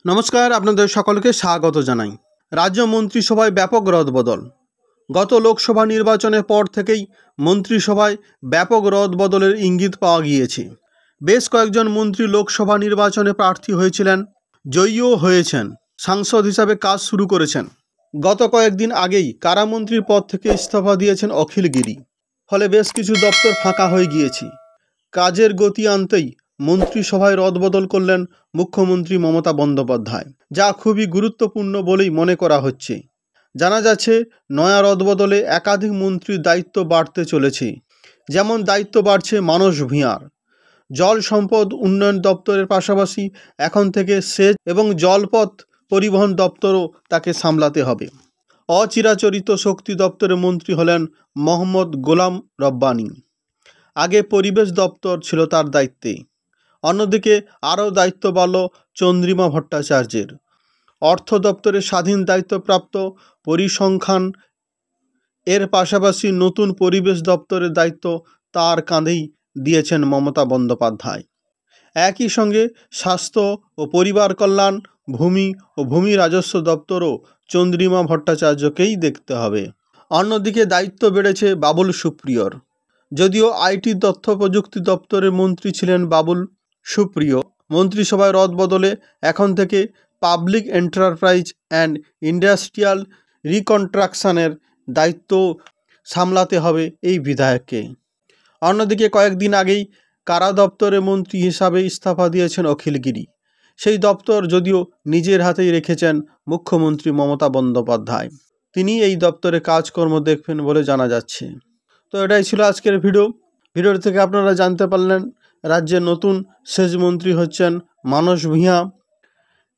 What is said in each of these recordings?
নমস্কার, আপনাদের সকলকে স্বাগত জানাই। রাজ্য মন্ত্রিসভায় ব্যাপক রদবদল। গত লোকসভা নির্বাচনের পর থেকেই মন্ত্রিসভায় ব্যাপক রদবদলের ইঙ্গিত পাওয়া গিয়েছে। বেশ কয়েকজন মন্ত্রী লোকসভা নির্বাচনে প্রার্থী হয়েছিলেন, জয়ীও হয়েছেন, সাংসদ হিসাবে কাজ শুরু করেছেন। গত কয়েকদিন আগেই কারামন্ত্রীর পদ থেকে ইস্তফা দিয়েছেন অখিল গিরি। ফলে বেশ কিছু দপ্তর ফাঁকা হয়ে গিয়েছে। কাজের গতি আনতেই মন্ত্রিসভায় রদবদল করলেন মুখ্যমন্ত্রী মমতা বন্দ্যোপাধ্যায়, যা খুবই গুরুত্বপূর্ণ বলেই মনে করা হচ্ছে। জানা যাচ্ছে নয়া রদবদলে একাধিক মন্ত্রীর দায়িত্ব বাড়তে চলেছে। যেমন দায়িত্ব বাড়ছে মানস ভূঁইয়ার। জল সম্পদ উন্নয়ন দপ্তরের পাশাপাশি এখন থেকে সেচ এবং জলপথ পরিবহন দপ্তরও তাকে সামলাতে হবে। অচিরাচরিত শক্তি দপ্তরের মন্ত্রী হলেন মোহাম্মদ গোলাম রব্বানী। আগে পরিবেশ দপ্তর ছিল তার দায়িত্বে। অন্যদিকে আরও দায়িত্ব বাড়ল চন্দ্রিমা ভট্টাচার্যের। অর্থ দপ্তরের স্বাধীন দায়িত্বপ্রাপ্ত পরিসংখ্যান এর পাশাপাশি নতুন পরিবেশ দপ্তরের দায়িত্ব তার কাঁধেই দিয়েছেন মমতা বন্দ্যোপাধ্যায়। একই সঙ্গে স্বাস্থ্য ও পরিবার কল্যাণ, ভূমি ও ভূমি রাজস্ব দপ্তরও চন্দ্রিমা ভট্টাচার্যকেই দেখতে হবে। অন্যদিকে দায়িত্ব বেড়েছে বাবুল সুপ্রিয়র। যদিও আইটি তথ্য প্রযুক্তি দপ্তরের মন্ত্রী ছিলেন বাবুল সুপ্রিয়, মন্ত্রিসভায় রদবদলে এখন থেকে পাবলিক এন্টারপ্রাইজ অ্যান্ড ইন্ডাস্ট্রিয়াল রিকনস্ট্রাকশনের দায়িত্ব সামলাতে হবে এই বিধায়ককে। অন্যদিকে কয়েকদিন আগেই কারা দপ্তরের মন্ত্রী হিসাবে ইস্তফা দিয়েছেন অখিল গিরি। সেই দপ্তর যদিও নিজের হাতেই রেখেছেন মুখ্যমন্ত্রী মমতা বন্দ্যোপাধ্যায়। তিনি এই দপ্তরে কাজকর্ম দেখবেন বলে জানা যাচ্ছে। তো এটাই ছিল আজকের ভিডিওর থেকে আপনারা জানতে পারলেন রাজ্যের নতুন সেচ মন্ত্রী হচ্ছেন মানস ভূঁইয়া।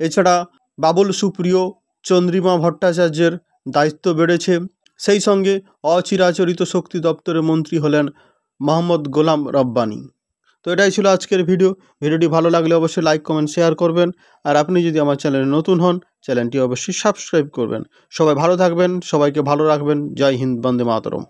এছাড়া বাবুল সুপ্রিয়, চন্দ্রিমা ভট্টাচার্যের দায়িত্ব বেড়েছে। সেই সঙ্গে অচিরাচরিত শক্তি দপ্তরের মন্ত্রী হলেন মোহাম্মদ গোলাম রব্বানী। তো এটাই ছিল আজকের ভিডিওটি ভালো লাগলে অবশ্যই লাইক, কমেন্ট, শেয়ার করবেন। আর আপনি যদি আমার চ্যানেলে নতুন হন, চ্যানেলটি অবশ্যই সাবস্ক্রাইব করবেন। সবাই ভালো থাকবেন, সবাইকে ভালো রাখবেন। জয় হিন্দ, বন্দে মাতরম।